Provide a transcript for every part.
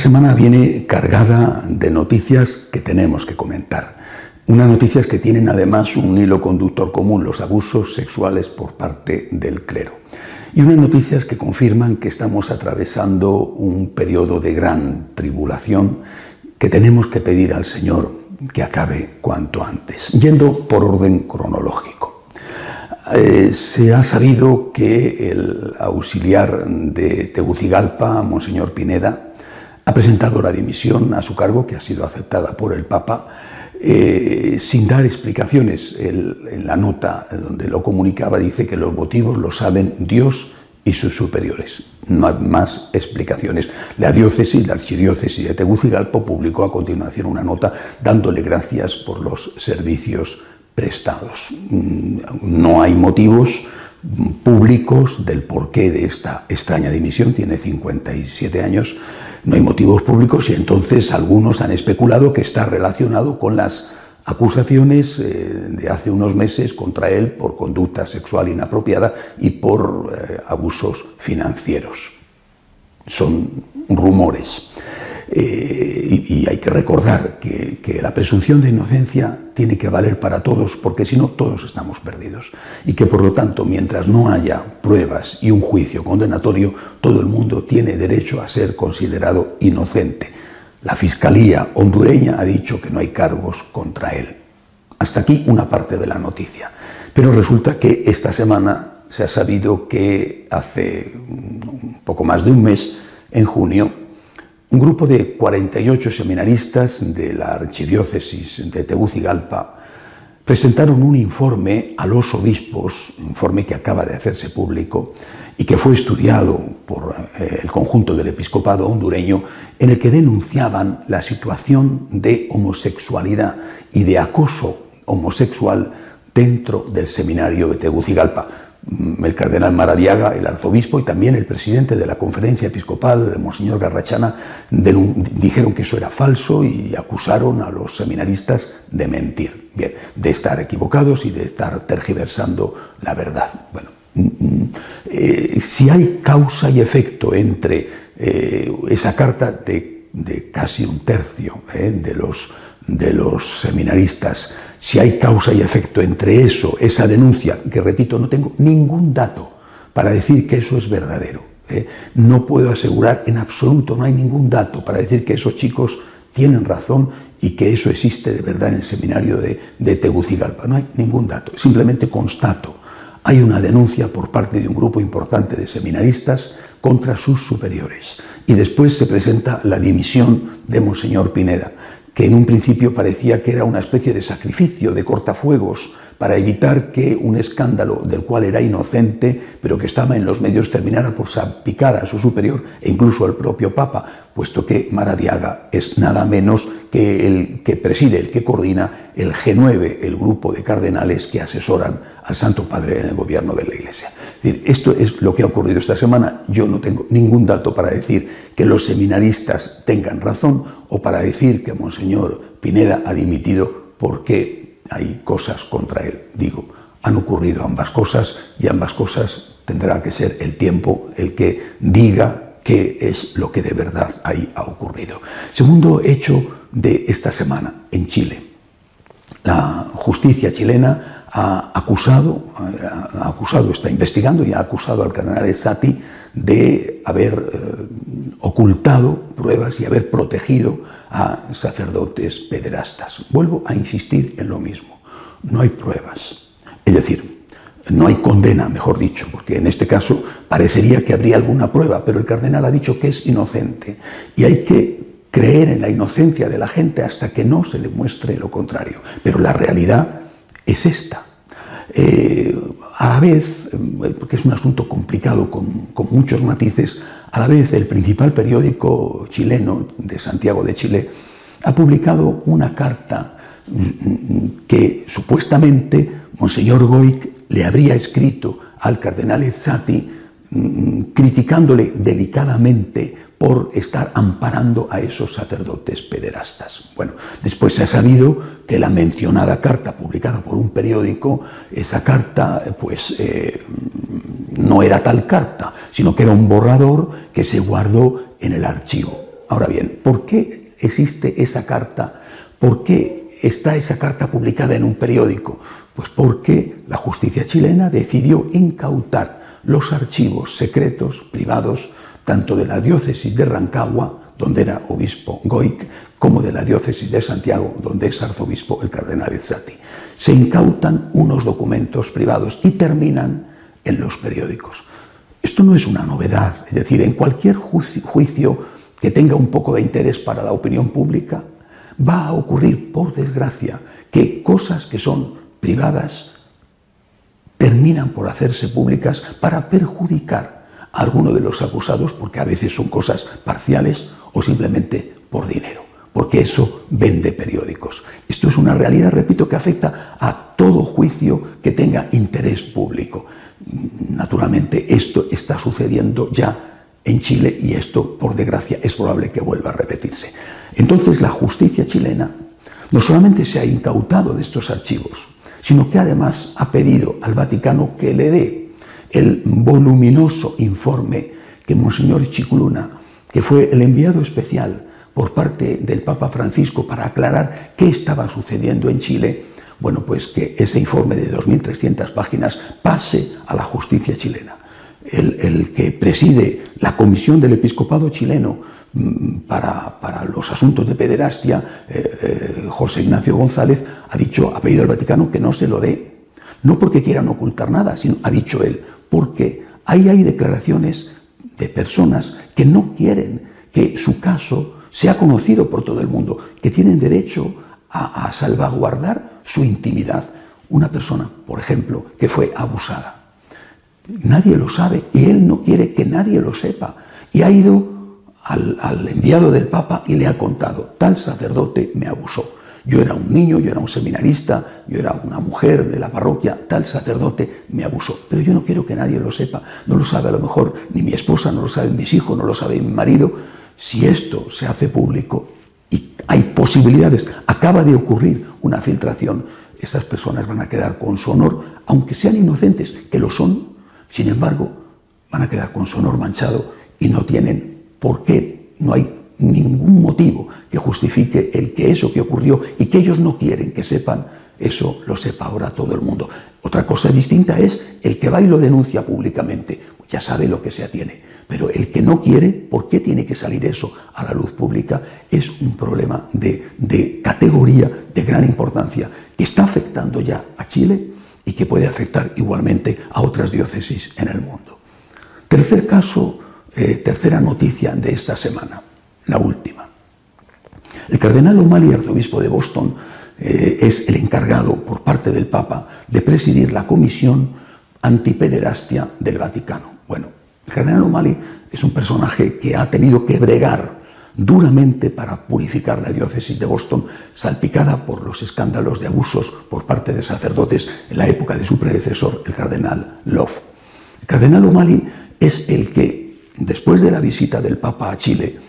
semana viene cargada de noticias que tenemos que comentar. Unas noticias que tienen además un hilo conductor común, los abusos sexuales por parte del clero. Y unas noticias que confirman que estamos atravesando un periodo de gran tribulación que tenemos que pedir al Señor que acabe cuanto antes. Yendo por orden cronológico. Se ha sabido que el auxiliar de Tegucigalpa, Monseñor Pineda, ha presentado la dimisión a su cargo, que ha sido aceptada por el Papa, sin dar explicaciones. En la nota donde lo comunicaba dice que los motivos los saben Dios y sus superiores. No hay más explicaciones. La archidiócesis de Tegucigalpa publicó a continuación una nota dándole gracias por los servicios prestados. No hay motivos públicos del porqué de esta extraña dimisión. Tiene 57 años. No hay motivos públicos y entonces algunos han especulado que está relacionado con las acusaciones de hace unos meses contra él por conducta sexual inapropiada y por abusos financieros. Son rumores. Y hay que recordar que la presunción de inocencia tiene que valer para todos, porque si no todos estamos perdidos. Y que por lo tanto, mientras no haya pruebas y un juicio condenatorio, todo el mundo tiene derecho a ser considerado inocente. La Fiscalía hondureña ha dicho que no hay cargos contra él. Hasta aquí una parte de la noticia. Pero resulta que esta semana se ha sabido que hace un poco más de un mes, en junio, un grupo de 48 seminaristas de la archidiócesis de Tegucigalpa presentaron un informe a los obispos, un informe que acaba de hacerse público y que fue estudiado por el conjunto del episcopado hondureño, en el que denunciaban la situación de homosexualidad y de acoso homosexual dentro del seminario de Tegucigalpa. El cardenal Maradiaga, el arzobispo, y también el presidente de la conferencia episcopal, el monseñor Garrachana, dijeron que eso era falso y acusaron a los seminaristas de mentir, bien, de estar equivocados y de estar tergiversando la verdad. Bueno, si hay causa y efecto entre esa carta de casi un tercio de los seminaristas, si hay causa y efecto entre eso, esa denuncia, que repito, no tengo ningún dato para decir que eso es verdadero. No puedo asegurar en absoluto, no hay ningún dato para decir que esos chicos tienen razón y que eso existe de verdad en el seminario de Tegucigalpa. No hay ningún dato, simplemente constato. Hay una denuncia por parte de un grupo importante de seminaristas contra sus superiores. Y después se presenta la dimisión de Monseñor Pineda, que en un principio parecía que era una especie de sacrificio, de cortafuegos, para evitar que un escándalo del cual era inocente, pero que estaba en los medios, terminara por salpicar a su superior e incluso al propio Papa, puesto que Maradiaga es nada menos que el que preside, el que coordina el G9, el grupo de cardenales que asesoran al Santo Padre en el gobierno de la Iglesia. Es decir, esto es lo que ha ocurrido esta semana. Yo no tengo ningún dato para decir que los seminaristas tengan razón o para decir que Monseñor Pineda ha dimitido porque hay cosas contra él. Digo, han ocurrido ambas cosas y ambas cosas tendrá que ser el tiempo el que diga qué es lo que de verdad ahí ha ocurrido. Segundo hecho de esta semana en Chile. La justicia chilena ha acusado, está investigando y ha acusado al cardenal Ezzati de haber ocultado pruebas y haber protegido a sacerdotes pederastas. Vuelvo a insistir en lo mismo. No hay pruebas. Es decir, no hay condena, mejor dicho, porque en este caso parecería que habría alguna prueba, pero el cardenal ha dicho que es inocente y hay que creer en la inocencia de la gente hasta que no se le muestre lo contrario. Pero la realidad es esta. A la vez, porque es un asunto complicado con muchos matices, a la vez el principal periódico chileno de Santiago de Chile ha publicado una carta que supuestamente Monseñor Goic le habría escrito al cardenal Ezzati criticándole delicadamente por estar amparando a esos sacerdotes pederastas. Bueno, después se ha sabido que la mencionada carta publicada por un periódico, esa carta pues no era tal carta, sino que era un borrador que se guardó en el archivo. Ahora bien, ¿por qué existe esa carta? ¿Por qué está esa carta publicada en un periódico? Pues porque la justicia chilena decidió incautar los archivos secretos, privados, tanto de la diócesis de Rancagua, donde era obispo Goic, como de la diócesis de Santiago, donde es arzobispo el cardenal Ezzati. Se incautan unos documentos privados y terminan en los periódicos. Esto no es una novedad, es decir, en cualquier juicio que tenga un poco de interés para la opinión pública, va a ocurrir, por desgracia, que cosas que son privadas terminan por hacerse públicas para perjudicar a alguno de los acusados, porque a veces son cosas parciales o simplemente por dinero, porque eso vende periódicos. Esto es una realidad, repito, que afecta a todo juicio que tenga interés público. Naturalmente, esto está sucediendo ya en Chile y esto, por desgracia, es probable que vuelva a repetirse. Entonces, la justicia chilena no solamente se ha incautado de estos archivos, sino que además ha pedido al Vaticano que le dé el voluminoso informe que Monseñor Scicluna, que fue el enviado especial por parte del Papa Francisco para aclarar qué estaba sucediendo en Chile, bueno, pues que ese informe de 2.300 páginas pase a la justicia chilena. El que preside la Comisión del Episcopado chileno para los asuntos de pederastia, José Ignacio González, ha pedido al Vaticano que no se lo dé, no porque quieran ocultar nada, sino, ha dicho él, porque ahí hay declaraciones de personas que no quieren que su caso sea conocido por todo el mundo, que tienen derecho a salvaguardar su intimidad. Una persona, por ejemplo, que fue abusada. Nadie lo sabe y él no quiere que nadie lo sepa. Y ha ido al enviado del Papa y le ha contado, tal sacerdote me abusó. Yo era un niño, yo era un seminarista, yo era una mujer de la parroquia, tal sacerdote me abusó. Pero yo no quiero que nadie lo sepa. No lo sabe a lo mejor ni mi esposa, no lo saben mis hijos, no lo sabe mi marido. Si esto se hace público y hay posibilidades, acaba de ocurrir una filtración, esas personas van a quedar con su honor, aunque sean inocentes, que lo son, sin embargo, van a quedar con su honor manchado y no tienen por qué, no hay ningún motivo que justifique el que eso que ocurrió y que ellos no quieren que sepan, eso lo sepa ahora todo el mundo. Otra cosa distinta es el que va y lo denuncia públicamente, pues ya sabe lo que se atiene, pero el que no quiere, ¿por qué tiene que salir eso a la luz pública? Es un problema de categoría, de gran importancia, que está afectando ya a Chile y que puede afectar igualmente a otras diócesis en el mundo. Tercer caso, tercera noticia de esta semana, la última. El cardenal O'Malley, arzobispo de Boston, es el encargado por parte del Papa de presidir la Comisión Antipederastia del Vaticano. Bueno, el cardenal O'Malley es un personaje que ha tenido que bregar duramente para purificar la diócesis de Boston, salpicada por los escándalos de abusos por parte de sacerdotes en la época de su predecesor, el cardenal Love. El cardenal O'Malley es el que, después de la visita del Papa a Chile,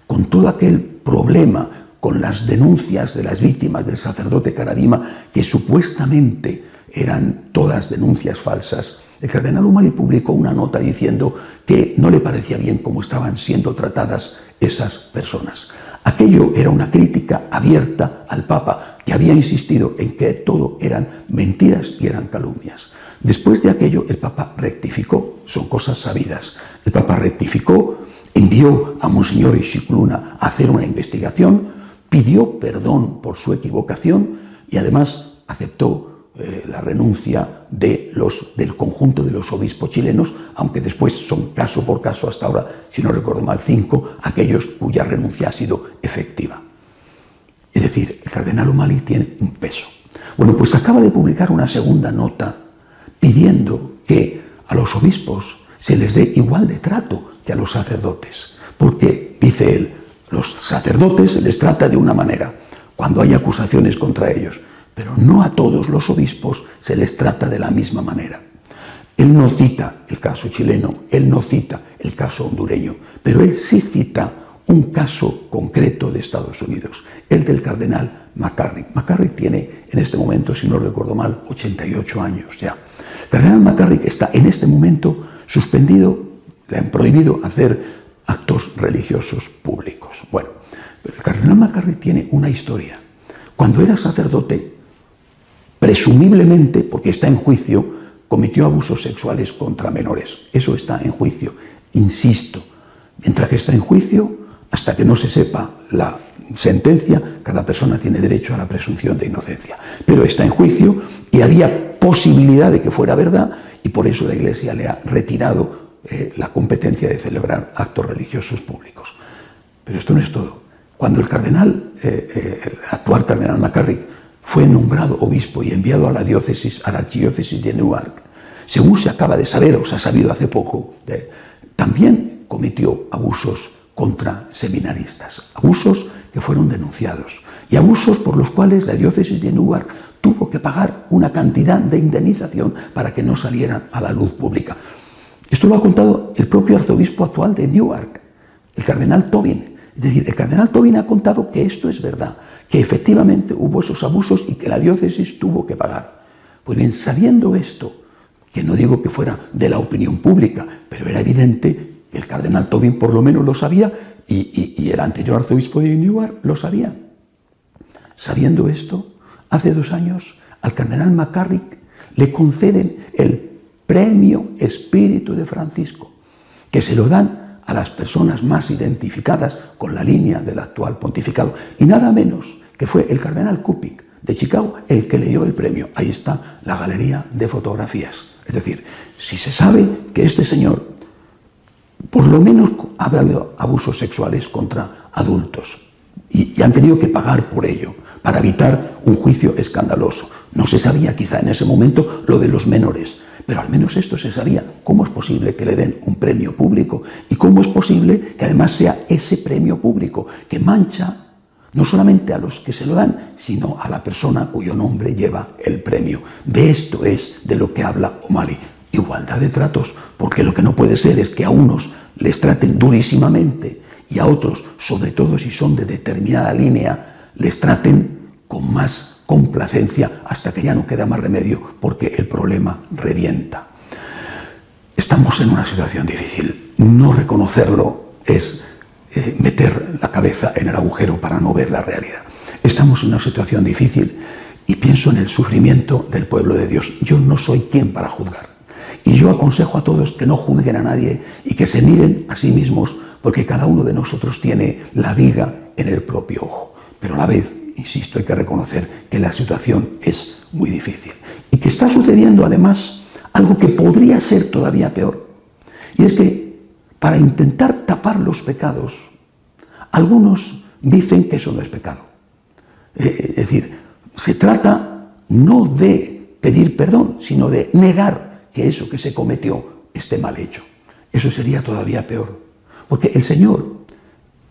con todo aquel problema con las denuncias de las víctimas del sacerdote Karadima, que supuestamente eran todas denuncias falsas, el cardenal O'Malley publicó una nota diciendo que no le parecía bien cómo estaban siendo tratadas esas personas. Aquello era una crítica abierta al Papa, que había insistido en que todo eran mentiras y eran calumnias. Después de aquello, el Papa rectificó, son cosas sabidas. El Papa rectificó, envió a Monseñor Scicluna a hacer una investigación, pidió perdón por su equivocación y además aceptó la renuncia del conjunto de los obispos chilenos, aunque después son caso por caso, hasta ahora, si no recuerdo mal, 5, aquellos cuya renuncia ha sido efectiva. Es decir, el cardenal O'Malley tiene un peso. Bueno, pues acaba de publicar una segunda nota pidiendo que a los obispos se les dé igual de trato que a los sacerdotes, porque, dice él, los sacerdotes se les trata de una manera cuando hay acusaciones contra ellos, pero no a todos los obispos se les trata de la misma manera. Él no cita el caso chileno, él no cita el caso hondureño, pero él sí cita un caso concreto de Estados Unidos, el del cardenal McCarrick. McCarrick tiene en este momento, si no recuerdo mal, 88 años ya. El cardenal McCarrick está en este momento suspendido, le han prohibido hacer actos religiosos públicos. Bueno, pero el cardenal McCarrick tiene una historia. Cuando era sacerdote, presumiblemente, porque está en juicio, cometió abusos sexuales contra menores. Eso está en juicio. Insisto, mientras que está en juicio, hasta que no se sepa la sentencia, cada persona tiene derecho a la presunción de inocencia. Pero está en juicio y había posibilidad de que fuera verdad y por eso la Iglesia le ha retirado la competencia de celebrar actos religiosos públicos. Pero esto no es todo. Cuando el actual cardenal McCarrick fue nombrado obispo y enviado a la archidiócesis de Newark, según se acaba de saber, o se ha sabido hace poco, también cometió abusos contra seminaristas, abusos que fueron denunciados y abusos por los cuales la diócesis de Newark tuvo que pagar una cantidad de indemnización para que no salieran a la luz pública. Esto lo ha contado el propio arzobispo actual de Newark, el cardenal Tobin. Es decir, el cardenal Tobin ha contado que esto es verdad, que efectivamente hubo esos abusos y que la diócesis tuvo que pagar. Pues bien, sabiendo esto, que no digo que fuera de la opinión pública, pero era evidente que el cardenal Tobin por lo menos lo sabía y el anterior arzobispo de Newark lo sabía. Sabiendo esto, hace 2 años al cardenal McCarrick le conceden el Premio Espíritu de Francisco, que se lo dan a las personas más identificadas con la línea del actual pontificado, y nada menos que fue el cardenal Cupic de Chicago el que le dio el premio. Ahí está la galería de fotografías. Es decir, si se sabe que este señor por lo menos ha habido abusos sexuales contra adultos y han tenido que pagar por ello para evitar un juicio escandaloso. No se sabía quizá en ese momento lo de los menores, pero al menos esto se sabía. ¿Cómo es posible que le den un premio público? ¿Y cómo es posible que además sea ese premio público que mancha no solamente a los que se lo dan, sino a la persona cuyo nombre lleva el premio? De esto es de lo que habla O'Malley. Igualdad de tratos, porque lo que no puede ser es que a unos les traten durísimamente y a otros, sobre todo si son de determinada línea, les traten con más complacencia hasta que ya no queda más remedio porque el problema revienta. Estamos en una situación difícil. No reconocerlo es meter la cabeza en el agujero para no ver la realidad. Estamos en una situación difícil y pienso en el sufrimiento del pueblo de Dios. Yo no soy quien para juzgar. Y yo aconsejo a todos que no juzguen a nadie y que se miren a sí mismos, porque cada uno de nosotros tiene la viga en el propio ojo. Pero a la vez, insisto, hay que reconocer que la situación es muy difícil y que está sucediendo además algo que podría ser todavía peor. Y es que para intentar tapar los pecados, algunos dicen que eso no es pecado. Es decir, se trata no de pedir perdón, sino de negar que eso que se cometió esté mal hecho. Eso sería todavía peor. Porque el Señor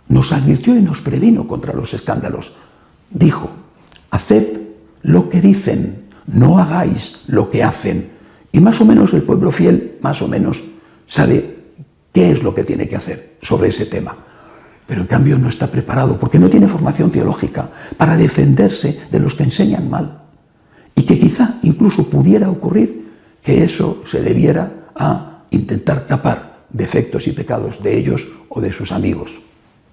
nos advirtió y nos previno contra los escándalos. Dijo, haced lo que dicen, no hagáis lo que hacen. Y más o menos el pueblo fiel, más o menos, sabe qué es lo que tiene que hacer sobre ese tema. Pero en cambio no está preparado, porque no tiene formación teológica para defenderse de los que enseñan mal. Y que quizá incluso pudiera ocurrir que eso se debiera a intentar tapar defectos y pecados de ellos o de sus amigos.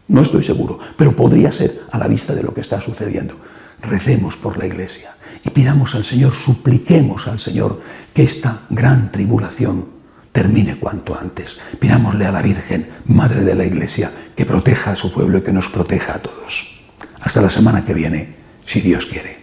No estoy seguro, pero podría ser a la vista de lo que está sucediendo. Recemos por la Iglesia y pidamos al Señor, supliquemos al Señor que esta gran tribulación termine cuanto antes. Pidámosle a la Virgen, Madre de la Iglesia, que proteja a su pueblo y que nos proteja a todos. Hasta la semana que viene, si Dios quiere.